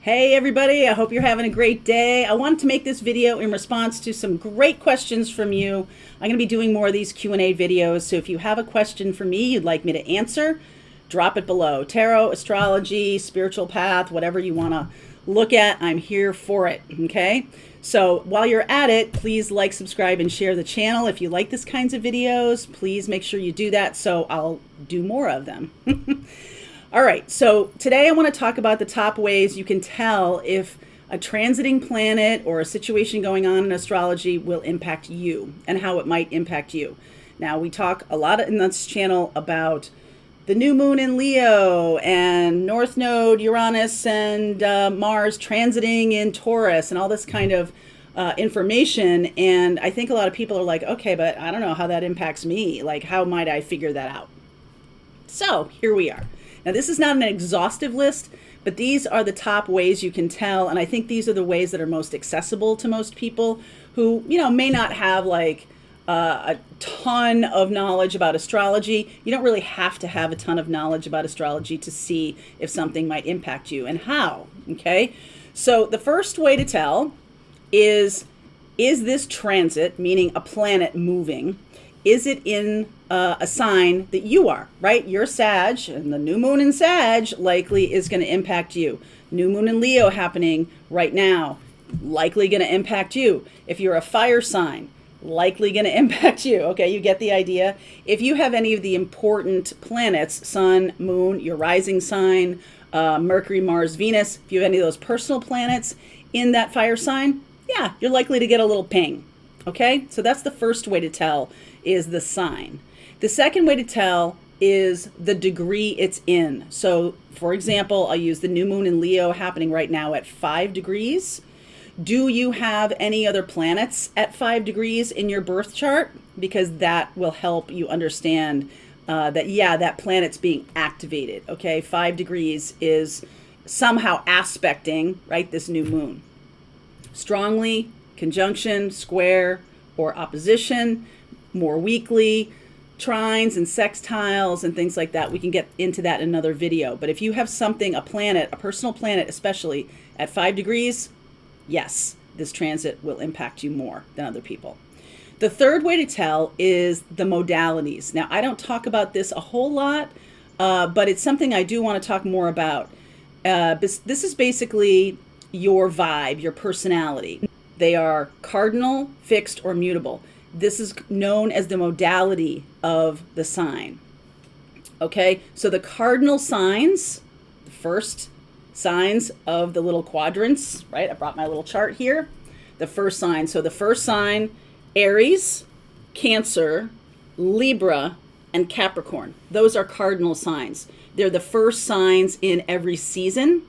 Hey everybody, I hope you're having a great day. I wanted to make this video in response to some great questions from you. I'm going to be doing more of these Q&A videos, so if you have a question for me you'd like me to answer, drop it below. Tarot, astrology, spiritual path, whatever you want to look at, I'm here for it, okay? So while you're at it, please like, subscribe, and share the channel. If you like this kinds of videos, please make sure you do that so I'll do more of them. All right, so today I want to talk about the top ways you can tell if a transiting planet or a situation going on in astrology will impact you and how it might impact you. Now, we talk a lot in this channel about the new moon in Leo and North Node, Uranus, and Mars transiting in Taurus and all this kind of information. And I think a lot of people are like, okay, but I don't know how that impacts me. Like, how might I figure that out? So here we are. Now, this is not an exhaustive list, but these are the top ways you can tell. And I think these are the ways that are most accessible to most people who, may not have like a ton of knowledge about astrology. You don't really have to have a ton of knowledge about astrology to see if something might impact you and how, okay? So the first way to tell is this transit, meaning a planet moving, is it in a sign that you are, right? You're Sag, and the new moon in Sag likely is going to impact you. New moon in Leo happening right now, likely going to impact you. If you're a fire sign, likely going to impact you. Okay, you get the idea. If you have any of the important planets, sun, moon, your rising sign, Mercury, Mars, Venus, if you have any of those personal planets in that fire sign, yeah, you're likely to get a little ping. Okay, so that's the first way to tell, is the sign. The second way to tell is the degree it's in. So, for example, I'll use the new moon in Leo happening right now at 5 degrees. Do you have any other planets at 5 degrees in your birth chart? Because that will help you understand that planet's being activated. Okay, 5 degrees is somehow aspecting, right, this new moon. Strongly, conjunction, square, or opposition, more weakly, trines and sextiles and things like that. We can get into that in another video. But if you have something, a planet, a personal planet especially, at 5 degrees, yes, this transit will impact you more than other people. The third way to tell is the modalities. Now, I don't talk about this a whole lot, but it's something I do want to talk more about. This is basically your vibe, your personality. They are cardinal, fixed, or mutable. This is known as the modality of the sign. Okay, so the cardinal signs, the first signs of the little quadrants, right? I brought my little chart here. The first sign. So the first sign, Aries, Cancer, Libra, and Capricorn. Those are cardinal signs. They're the first signs in every season.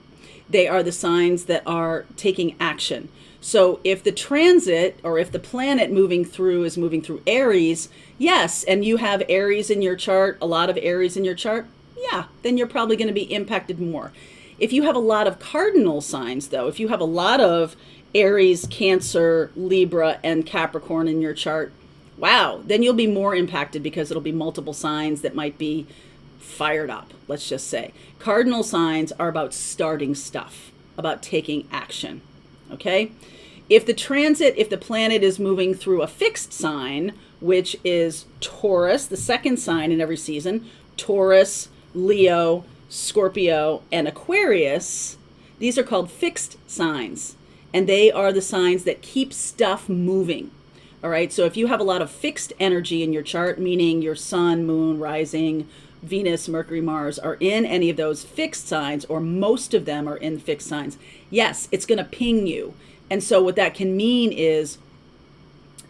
They are the signs that are taking action. So if the transit, or if the planet moving through is moving through Aries, yes, and you have Aries in your chart, a lot of Aries in your chart, yeah, then you're probably going to be impacted more. If you have a lot of cardinal signs, though, if you have a lot of Aries, Cancer, Libra, and Capricorn in your chart, wow, then you'll be more impacted because it'll be multiple signs that might be fired up, let's just say. Cardinal signs are about starting stuff, about taking action, okay? If the planet is moving through a fixed sign, which is Taurus, the second sign in every season, Taurus, Leo, Scorpio, and Aquarius, these are called fixed signs, and they are the signs that keep stuff moving. All right, so if you have a lot of fixed energy in your chart, meaning your sun, moon, rising, Venus, Mercury, Mars are in any of those fixed signs, or most of them are in fixed signs, yes, it's going to ping you. And so what that can mean is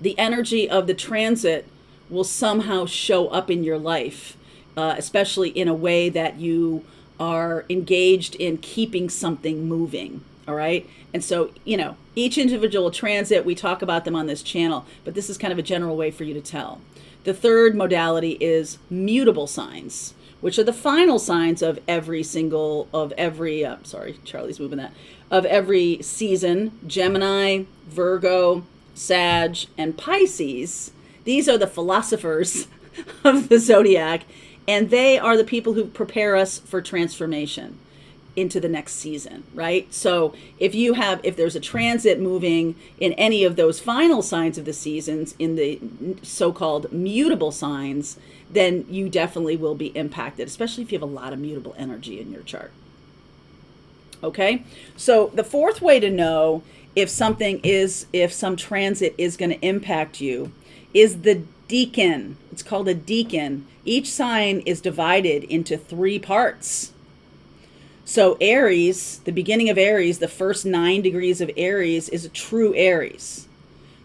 the energy of the transit will somehow show up in your life, especially in a way that you are engaged in keeping something moving. All right. And so, each individual transit, we talk about them on this channel, but this is kind of a general way for you to tell. The third modality is mutable signs, which are the final signs of every season: Gemini, Virgo, Sag, and Pisces. These are the philosophers of the Zodiac, and they are the people who prepare us for transformation. into the next season, right? So if there's a transit moving in any of those final signs of the seasons, in the so-called mutable signs, then you definitely will be impacted, especially if you have a lot of mutable energy in your chart. Okay, so the fourth way to know if some transit is going to impact you is the Decan. It's called a Decan. Each sign is divided into 3 parts. So Aries, the beginning of Aries, the first 9 degrees of Aries is a true Aries.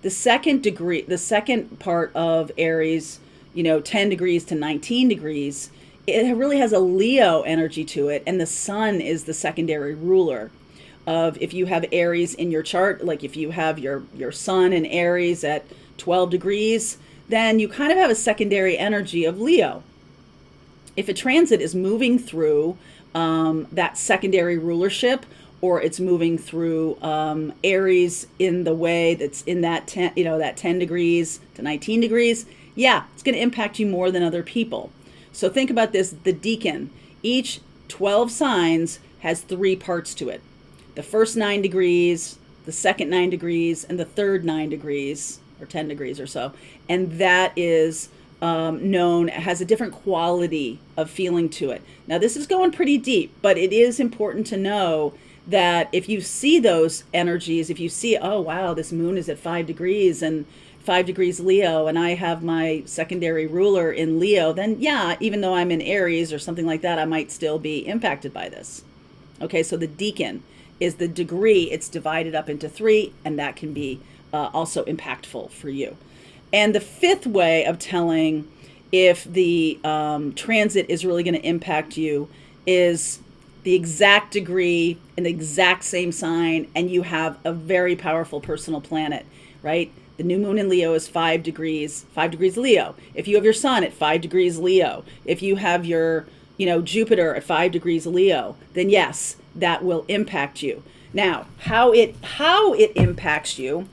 The second part of Aries, 10 degrees to 19 degrees, it really has a Leo energy to it, and the sun is the secondary ruler of, if you have Aries in your chart, like if you have your sun in Aries at 12 degrees, then you kind of have a secondary energy of Leo. If a transit is moving through that secondary rulership, or it's moving through Aries in the way that's in that 10 degrees to 19 degrees, yeah, it's going to impact you more than other people. So think about this, the Decan. Each 12 signs has 3 parts to it. The first 9 degrees, the second 9 degrees, and the third 9 degrees, or 10 degrees or so. And that is has a different quality of feeling to it. Now, this is going pretty deep, but it is important to know that if you see those energies, if you see, oh, wow, this moon is at 5 degrees and 5 degrees Leo, and I have my secondary ruler in Leo, then yeah, even though I'm in Aries or something like that, I might still be impacted by this. Okay, so the Decan is the degree. It's divided up into 3, and that can be also impactful for you. And the fifth way of telling if the transit is really going to impact you is the exact degree in the exact same sign, and you have a very powerful personal planet, right? The new moon in Leo is 5 degrees Leo. If you have your sun at 5 degrees Leo, if you have your, Jupiter at 5 degrees Leo, then yes, that will impact you. Now, how it impacts you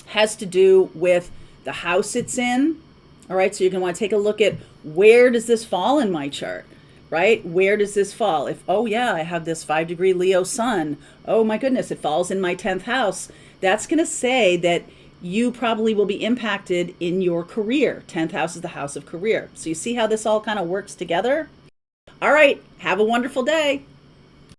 has to do with the house it's in. All right, so you're going to want to take a look at, where does this fall in my chart, right? Where does this fall? If, oh yeah, I have this 5 degree Leo sun. Oh my goodness, it falls in my 10th house. That's going to say that you probably will be impacted in your career. 10th house is the house of career. So you see how this all kind of works together? All right, have a wonderful day.